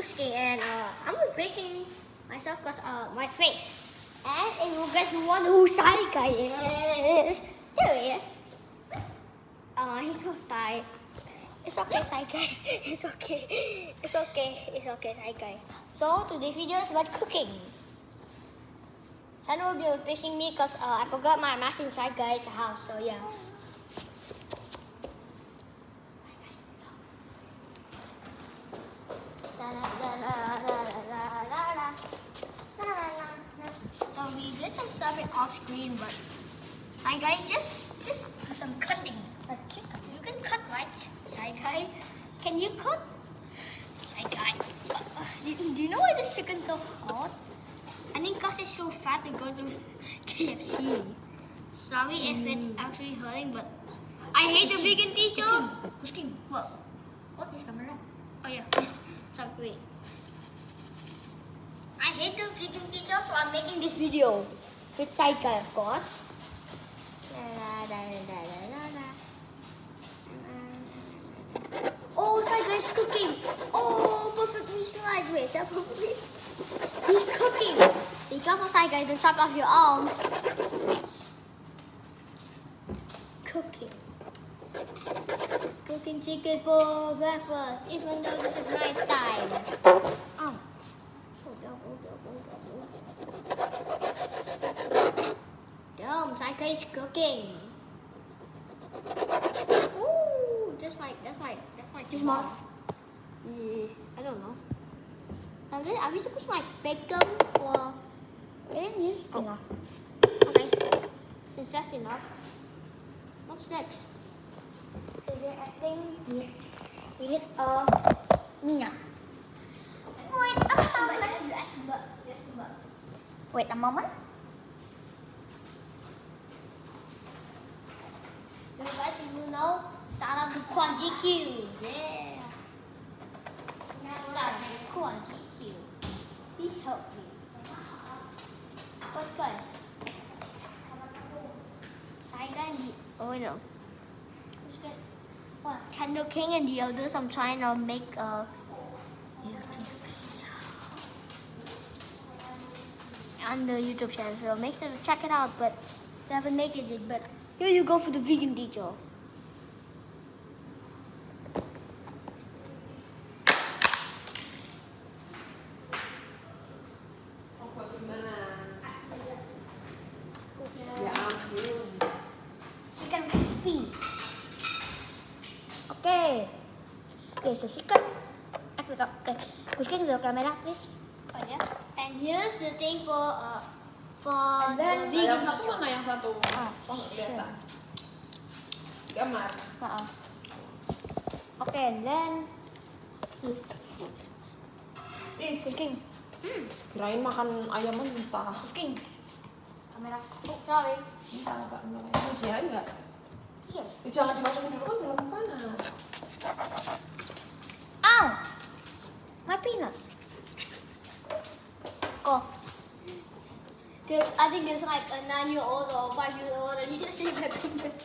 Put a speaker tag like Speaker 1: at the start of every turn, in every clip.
Speaker 1: cooking and I'm breaking myself because my face. And if you guys wonder who Sai Guy is, here he is. He's so shy. It's okay, Sai Guy. It's okay. It's okay. It's okay, Sai Guy. So today's video is about cooking. Sun will be fishing me because I forgot my mask inside Guy's house. So yeah. So we did some stuff off screen, but Sai Guy just do some cutting. You can cut, right? Sai Guy, can you cut? Sai Guy, do you know why this chicken's so hot? I think because it's so fat, they go to KFC. Sorry if it's actually hurting, but I hate the vegan teacher. Cooking. What? What's this camera? Oh yeah. So great. I hate the vegan teacher, so I'm making this video with Sai Guy, of course. Oh, Sai Guy's cooking. Oh, perfectly sideways. That perfectly. He's cooking. Be careful, Sai Guy, don't chop off your arms. Cooking. Cooking chicken for breakfast, even though this is night time. Oh. Damn, Sai Guy is cooking. Ooh, that's my
Speaker 2: This more?
Speaker 1: Yeah, I don't know. Are we supposed to like bake them or?
Speaker 2: I think this is enough.
Speaker 1: Okay, since that's enough, what's next?
Speaker 2: So then I think we need minyak. Wait a moment.
Speaker 1: You guys know, shout out to Quan GQ. Yeah. Shout out to Quan GQ. Please help me. What guys? Sai Guy. Oh no. Who's good? What? Candle King and the others. I'm trying to make a on the YouTube channel, so make sure to check it out. But they haven't made it yet. But here you go for the vegan teacher. Chicken crispy.
Speaker 2: Okay. There's the chicken. Okay. Cooking the camera, please.
Speaker 1: Oh yeah. And here's the thing for
Speaker 2: And then
Speaker 1: the vegan
Speaker 3: Yang satu
Speaker 1: teacher.
Speaker 3: mana yang satu?
Speaker 2: Sure.
Speaker 3: Gambar.
Speaker 2: Okay, and then
Speaker 3: Cooking. Kirain makan ayam mentah.
Speaker 2: cooking. Kamera.
Speaker 1: Oh, sorry.
Speaker 3: Mentah enggak? Mau diain enggak?
Speaker 1: Iya.
Speaker 3: Jangan dimasukin dulu kan belum panas.
Speaker 2: Ow! My peanuts.
Speaker 1: Go. I think there's like a 9-year-old or 5-year-old and he just saved my peanut.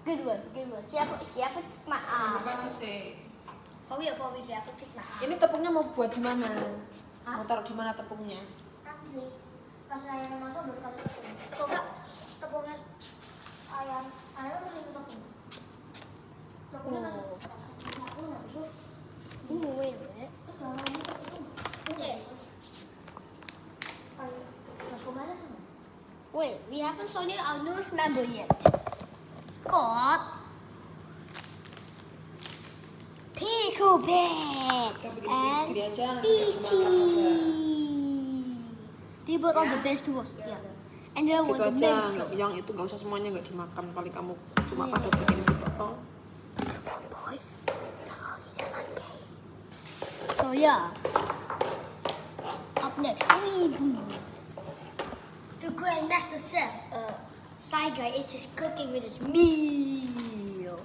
Speaker 1: Good one, good one. Siapa kick my arm?
Speaker 3: Panas sih.
Speaker 1: For real, siapa kick my arm?
Speaker 3: Ini tepungnya mau buat di mana? Mau taruh di mana tepungnya?
Speaker 2: Nanti pas ayam masuk baru kali tepung. Coba tepungnya ayam masih tepung. Tepungnya masuk. Aku nggak bisa.
Speaker 1: Ooh, wait a minute.
Speaker 2: Terus yang lainnya tepung.
Speaker 1: Okay.
Speaker 2: Masuk mana sih?
Speaker 1: Wait, we haven't shown you our newest member yet. God. Pickle Bag
Speaker 3: Kita bikin
Speaker 1: and
Speaker 3: sendiri aja.
Speaker 1: BT. They brought all the best to us. Yeah. And then
Speaker 3: Gitu
Speaker 1: one the
Speaker 3: aja,
Speaker 1: milk.
Speaker 3: yang itu nggak usah semuanya nggak dimakan kali kamu cuma
Speaker 1: Iya.
Speaker 3: pada bikin dipotong.
Speaker 1: Boys, so yeah. Up next, the Grandmaster Chef, Sai Guy is just cooking with his meal.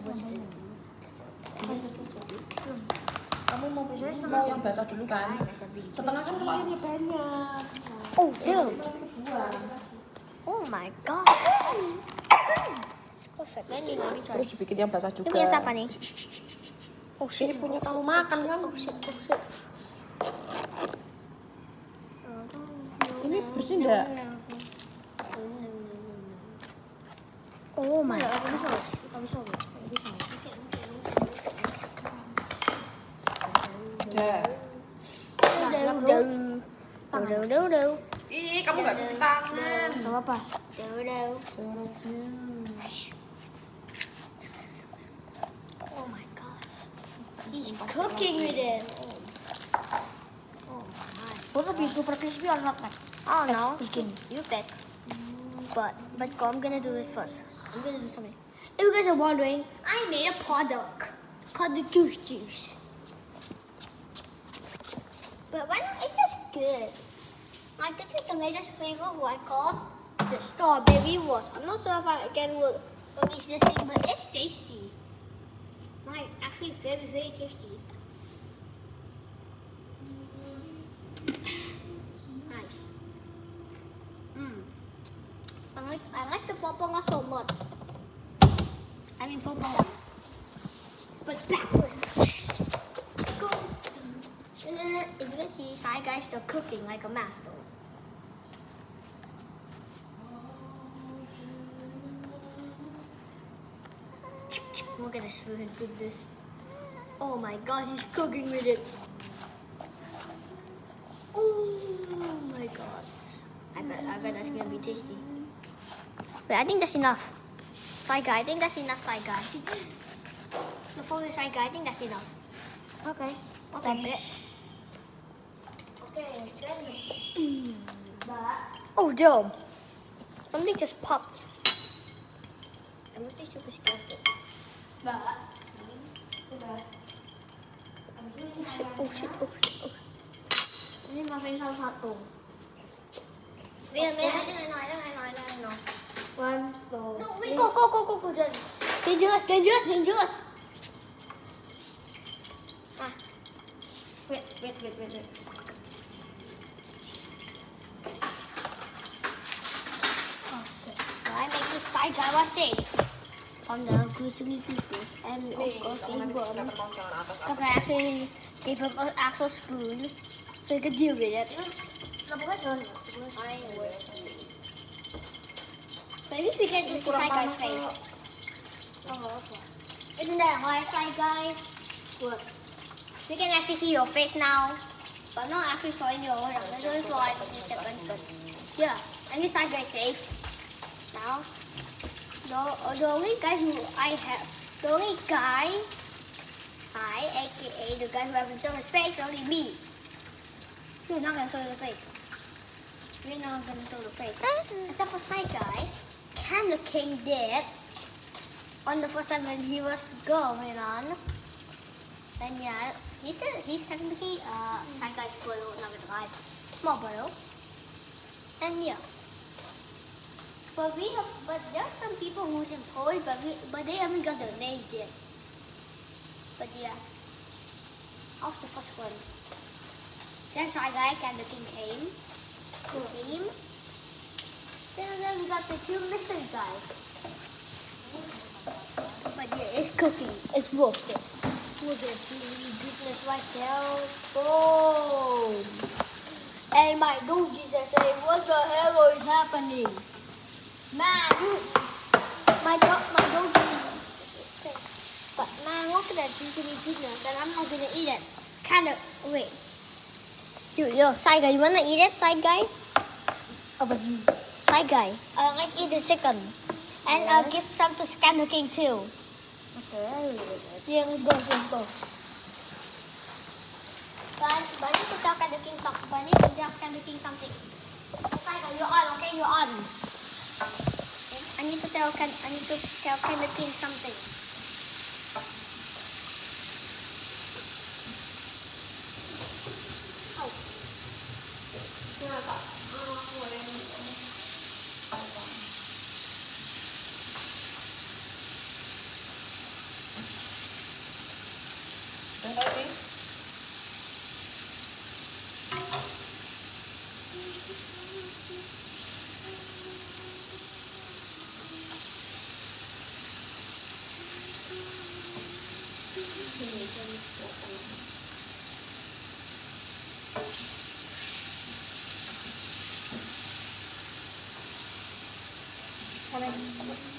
Speaker 1: What's this?
Speaker 2: Kamu mau pisah sama
Speaker 3: Mau yang basah dulu kan? Setengah kan kalau airnya banyak.
Speaker 1: Oh, ew.
Speaker 3: Buang.
Speaker 1: Oh my god. It's perfect. Let me try.
Speaker 3: Terus dibikin yang basah juga.
Speaker 1: Ini punya siapa nih? Oh shit.
Speaker 3: Ini punya kamu makan kan?
Speaker 1: Oh shit. Oh shit.
Speaker 3: Ini bersih nggak?
Speaker 1: Oh my
Speaker 2: Nggak,
Speaker 1: god.
Speaker 2: nggak bisa.
Speaker 3: Udah. Ih, kamu nggak cuci tangan.
Speaker 2: Nggak apa-apa.
Speaker 3: Joroknya.
Speaker 1: Oh my gosh. He's cooking with it. Oh my.
Speaker 2: Will it be super crispy or not, Mac?
Speaker 1: Oh no. You pick. But I'm gonna do it first. I'm gonna do something. If you guys are wondering, I made a product called the Goose Juice. But why not? It's just good. Like this is the latest flavor what I call the strawberry was. I'm not sure if I can release this thing, but it's tasty. Like actually very tasty. Nice. I like the popcorn so much. I mean popcorn, but backwards. Go. If you can see, Shy Guy's still cooking like a master. Look at this, look at this. Oh my gosh, he's cooking with it. Oh my god. I bet that's gonna be tasty. Wait, I think that's enough. Shy Guy, I think that's enough, Shy Guy. No, for you, Shy Guy, I think that's enough.
Speaker 2: Okay.
Speaker 1: Okay.
Speaker 2: Okay, then.
Speaker 1: Oh, damn. Something just popped. I must be super scared. Oh shit.
Speaker 2: Ini masukin salah satu.
Speaker 1: Wait, I think I know.
Speaker 2: 1, 2,
Speaker 1: No, wait, go, just. Dangerous. Ah,
Speaker 2: Wait.
Speaker 1: oh shit. I make this Shy Guy was safe from the gruesome people and of course they burn. Because I actually gave him an actual spoon so he could deal with it. But at least we can just see Shy Guy's face. Isn't that hard, Shy Guy?
Speaker 2: What?
Speaker 1: We can actually see your face now. But not actually showing your own. I'm going to show it in a second. But yeah, at least Shy Guy's safe. Now, the only guy who I have, the only guy, aka the guy who hasn't shown his face, only me. You're not gonna show the face. We're not gonna show the face. Except for Shy Guy, Candle King did on the first time when he was going on. And yeah, he's technically Shy Guy's brother, not gonna lie, small brother. And yeah. But there are some people who's employed, but they haven't got their names yet. But yeah, off the first one. Then Shy Guy and the King came. Then we got the two mystery guys. But yeah, it's cooking. It's worth it. Look at this right there. Boom. And my doggies are saying, what the hell is happening? Man, my doggy. But man, look at that juicy goodness, and I'm not gonna eat it. Wait. Yo, Shy Guy, you wanna eat it, Shy Guy? Shy Guy, let's eat the chicken, and I'll give some to Scandal King too.
Speaker 2: Okay.
Speaker 1: Yeah, let's go. But I need to tell Scandal King something. Shy Guy, you're on, okay? You're on. I need to tell Scandal King something.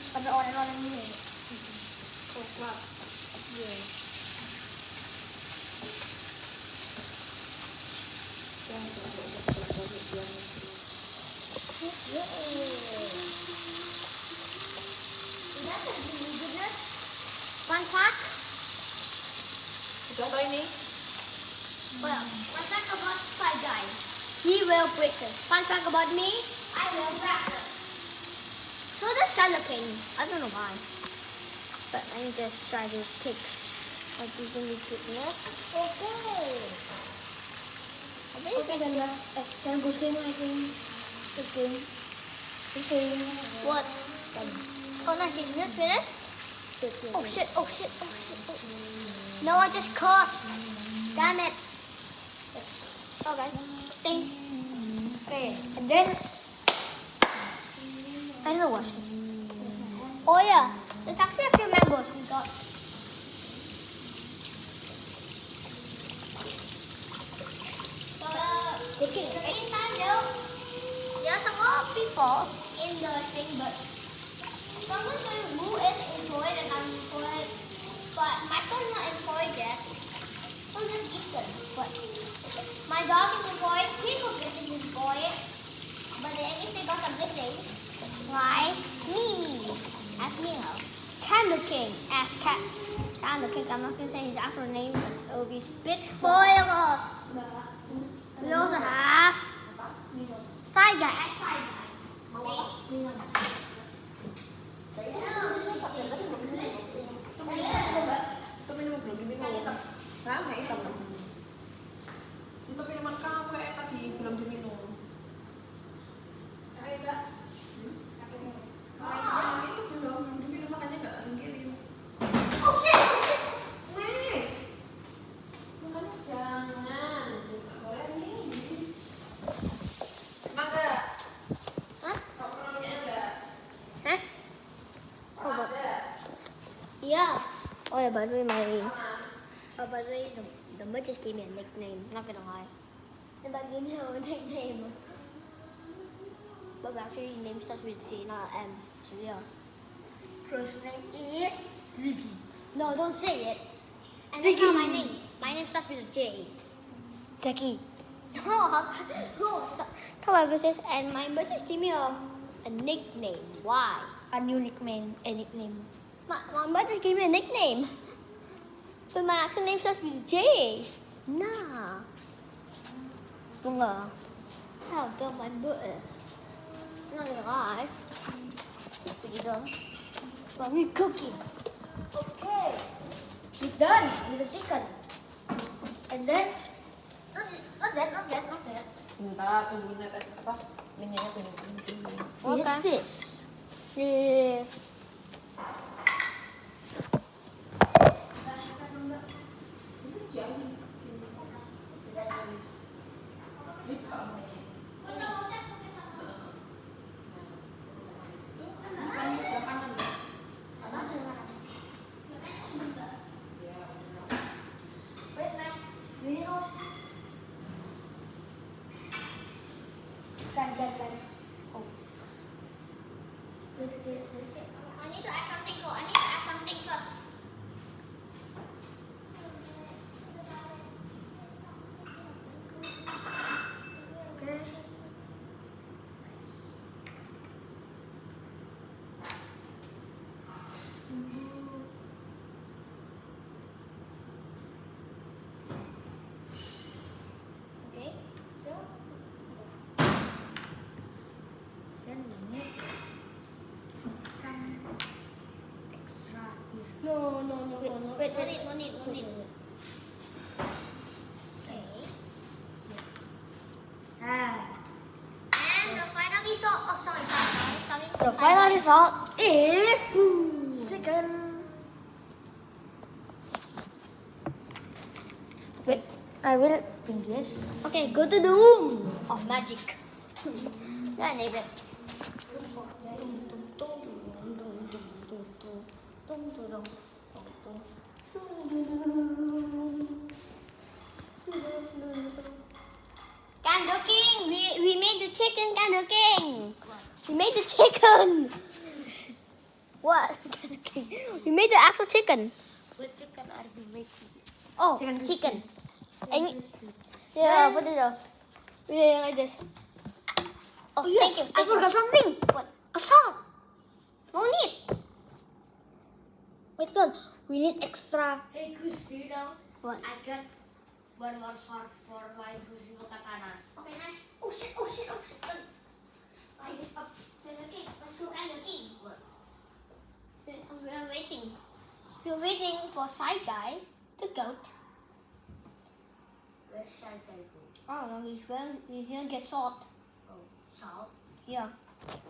Speaker 2: Sampai orang-orang ini. Koklat.
Speaker 3: Iya.
Speaker 1: Fun fact.
Speaker 3: Contoh ini.
Speaker 1: Well, fun fact about Shy Guy. He will break it. Fun fact about me. I will break it. So that's kind of pain. I don't know why. But I need to try to pick like using these goodness. Okay. I think
Speaker 2: Oke, dan sekarang gue sini lagi.
Speaker 1: what? Oh, nice. Is this finished? Oh shit, oh shit, oh shit. Oh. No, I just cursed. Damn it. Okay. Thanks.
Speaker 2: Okay, and then
Speaker 1: I don't know what. Oh yeah, there's actually a few members we got. In the meantime, there are some more people in the thing, but someone's going who is employed and unemployed, but Michael's not employed yet. So there's Ethan, but my dog is employed, Pickle is employed, but then if they got some good things, like Mimi as Milo, Candle King as Cat. Candle King, I'm not going to say his actual name, but it will be big spoilers. We also have Shy Guy as Shy Guy.
Speaker 3: Itu minum belum diminum. Hah? Nggak hitam. Itu minuman kamu kayak tadi belum diminum. Itu belum diminum makanya nggak dikirim.
Speaker 1: Oh shit!
Speaker 3: Nek, makanya jangan. Nggak boleh nih. Emang nggak?
Speaker 1: Hah?
Speaker 3: Kau pernah punya nggak?
Speaker 1: Huh? Oh, but, yeah. Oh yeah, by the way, by the way, the bird just gave me a nickname. Not gonna lie. And that gave me a nickname. But actually, name starts with C, not M. So yeah.
Speaker 2: first name is Ziggy.
Speaker 1: No, don't say it. And that's not my name. My name starts with a J.
Speaker 2: Jackie.
Speaker 1: Come on, bitches. And my bird just gave me a nickname. Why?
Speaker 2: A new nickname. A nickname.
Speaker 1: My bird just gave me a nickname. So my actual name starts with a J. Nah.
Speaker 2: Bunga.
Speaker 1: How dumb my bird is. Not gonna lie. Pretty dumb. But we cooking.
Speaker 2: Okay. We're done with the chicken. And then not that.
Speaker 3: Bentar, tungguin tes apa? Minyaknya tungguin.
Speaker 1: What
Speaker 2: What is this?
Speaker 1: Yeah.
Speaker 2: Gan. Oh.
Speaker 1: I need to add something first. I need to add something first.
Speaker 2: Okay.
Speaker 1: Okay. So.
Speaker 2: Then we need some extra here.
Speaker 1: No.
Speaker 2: Wait.
Speaker 1: No need. Okay. And the final result. Oh, sorry.
Speaker 2: The final result is chicken. Wait, I will change this.
Speaker 1: Okay, go to the room of magic. Yeah, name it. Candle King, we made the chicken, Candle King. We made the chicken. What? We made the actual chicken.
Speaker 2: What chicken are you making?
Speaker 1: Oh, chicken. And yeah, put it up. Yeah, like this. Oh, thank you.
Speaker 2: I forgot something.
Speaker 1: What?
Speaker 2: A salt.
Speaker 1: No need.
Speaker 2: Wait, God. We need extra.
Speaker 3: Hey Goose, do you know?
Speaker 1: What?
Speaker 3: I got one more source for my Goose katana.
Speaker 1: Okay, nice. Oh shit! Oh shit! Oh shit! I get up. Candle King. Let's go, Candle King.
Speaker 3: What?
Speaker 1: We're waiting. We're waiting for Shy Guy, the goat.
Speaker 3: Where's Shy Guy go?
Speaker 1: I don't know. He's gonna get salt.
Speaker 3: Oh, salt?
Speaker 1: Yeah.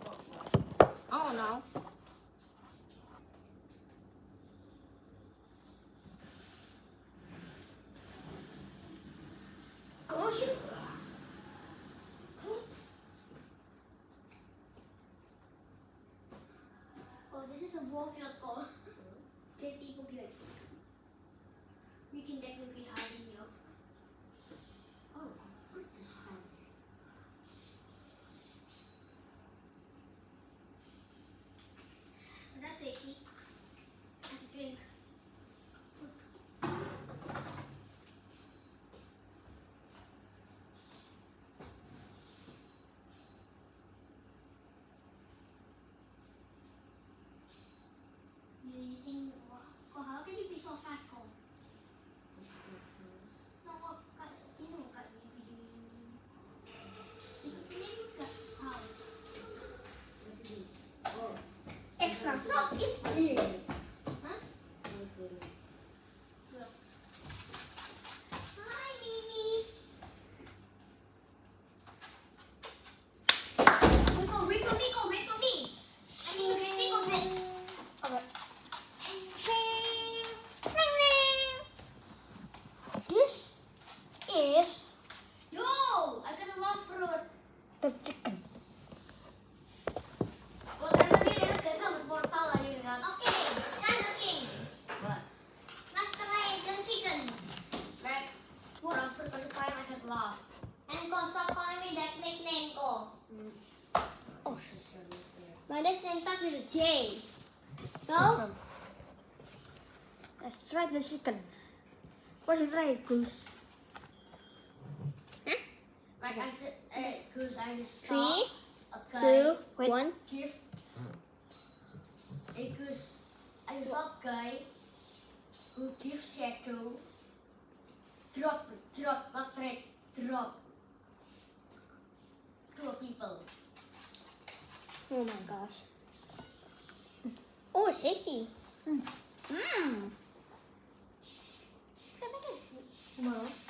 Speaker 3: What, what?
Speaker 1: I don't know.
Speaker 2: Gosh.
Speaker 1: Oh, this is a warfield goal. Get people good. We can definitely hide in here.
Speaker 3: Oh, what is that?
Speaker 1: That's tasty. That's a drink. You're using. Oh, how can you be so fast, Cole? No, guys, you know, guys, you could never how.
Speaker 3: Oh,
Speaker 2: Extra salt is here.
Speaker 1: Huh? Look. Hi, Mimi. Wait for me, go, wait for me. I need to think of it.
Speaker 2: Okay. This is
Speaker 1: Yo, I got a lot of fruit.
Speaker 2: the chicken.
Speaker 3: well, then I need to get some more tall. I need to
Speaker 1: Okay, Candle King.
Speaker 3: What?
Speaker 1: Mas tengah dan chicken.
Speaker 3: Like, from fruit to fire, I can laugh.
Speaker 1: And go, stop calling me that nickname, go.
Speaker 2: Oh, shit.
Speaker 1: My nickname starts with a J. So,
Speaker 2: Let's try the chicken. What's it right, Goose?
Speaker 3: Like I said, Goose, I just saw
Speaker 1: 3,
Speaker 3: a guy
Speaker 1: 2, 1.
Speaker 3: give. Hey Goose, I saw a guy who gives shadow. Drop, not threat, drop. To people.
Speaker 1: Oh my gosh. Oh, it's tasty. Mmm.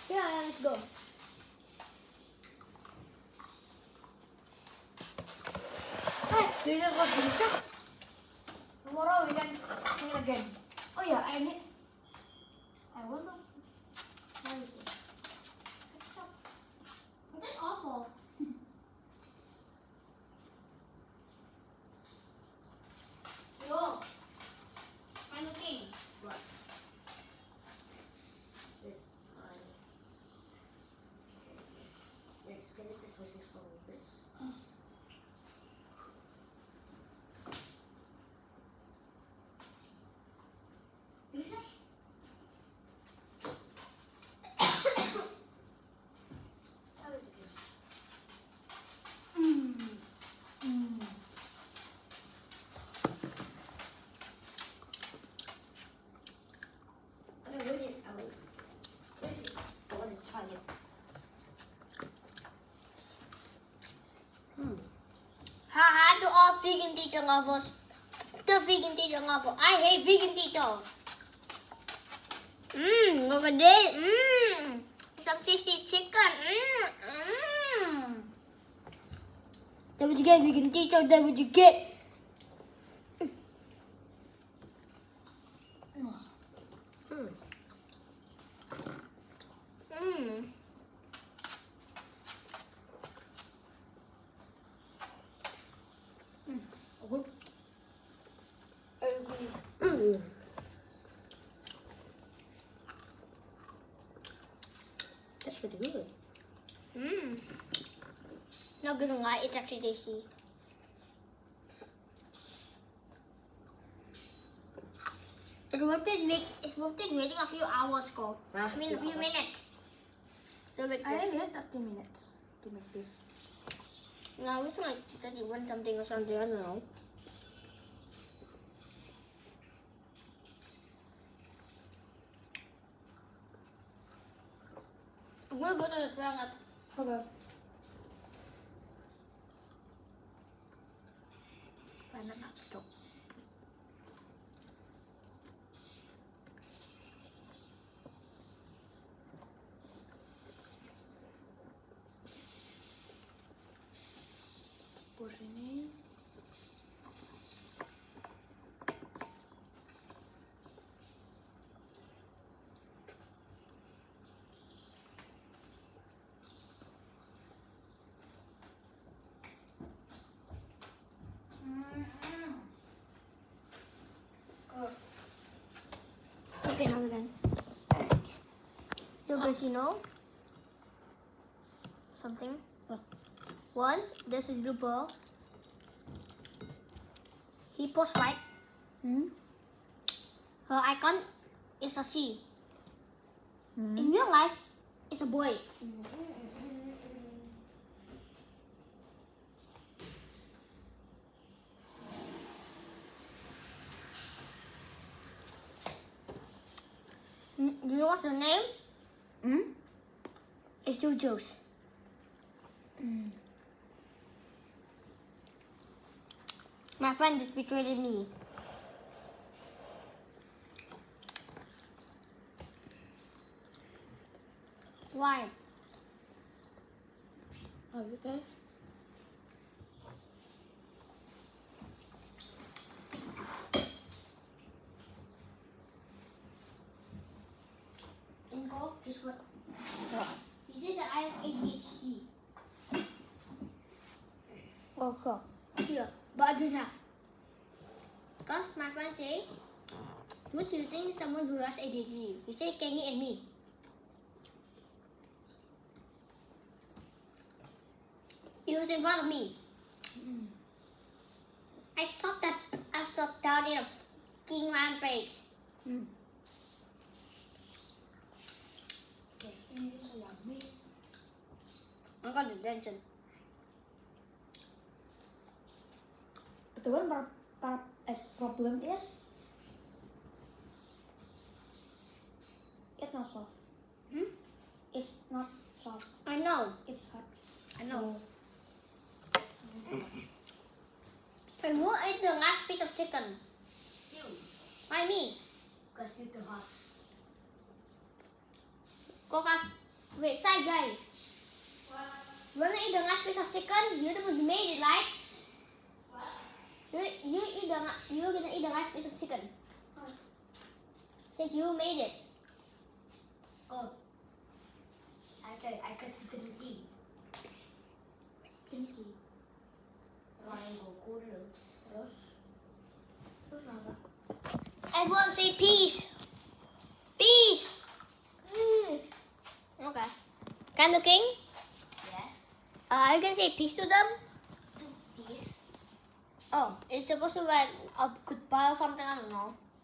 Speaker 1: Yeah, let's go.
Speaker 2: Hey, do you know what this is?
Speaker 3: Tomorrow we can sing again. Oh yeah, I need. I want to.
Speaker 1: That's awful. Yo, I'm looking.
Speaker 3: What? This. Wait, can you please hold this for me, please? Okay, wait it. I will. Wait it. I want to try it.
Speaker 1: Haha, to all vegan teacher lovers. The vegan teacher lover. I hate vegan teacher. Look at this. Some tasty chicken. That what you get, vegan teacher. That what you get.
Speaker 2: That's pretty good.
Speaker 1: Mmm. Not gonna lie, it's actually tasty. It's worth it waiting a few hours ago. I mean, a few minutes. To make
Speaker 2: I
Speaker 1: this.
Speaker 2: think it's 30 minutes to make this.
Speaker 1: No, it's like 31 something or something, I don't know. I'm gonna go to the toilet.
Speaker 2: Okay.
Speaker 1: Banana stop.
Speaker 2: Push ini.
Speaker 1: Okay, now we're done. So guys, you know something?
Speaker 2: What?
Speaker 1: Once there's a YouTuber. He posts right. Her icon is a she. In real life, it's a boy. Do you know what's the name? It's JoJo's. My friend just betrayed me. Why?
Speaker 2: Oh, you guys?
Speaker 1: Ingo, guess what?
Speaker 2: What?
Speaker 1: He said that I have ADHD.
Speaker 2: Oh, cool.
Speaker 1: Yeah, but I don't have. Because my friend say, what do you think someone who has ADHD? He said Kenny and me. He was in front of me. I stopped down in a king rampage. I got detention.
Speaker 2: But the one problem is it's not soft. It's not soft.
Speaker 1: I know.
Speaker 2: It's hard.
Speaker 1: I know. And who ate the last piece of chicken?
Speaker 3: You.
Speaker 1: Why me?
Speaker 3: Because you're the host.
Speaker 1: Because, wait, side guy. When I eat the last piece of chicken, you're the one who made it, right? You're gonna eat the last piece of chicken. Since you made it.
Speaker 3: Oh. I could chicken eat. Ryan go kulo. Terus apa?
Speaker 1: Everyone say peace. Peace. Okay. Kind looking?
Speaker 3: Yes.
Speaker 1: You can say peace to them.
Speaker 3: Peace.
Speaker 1: Oh, it's supposed to like a goodbye or something, I don't know.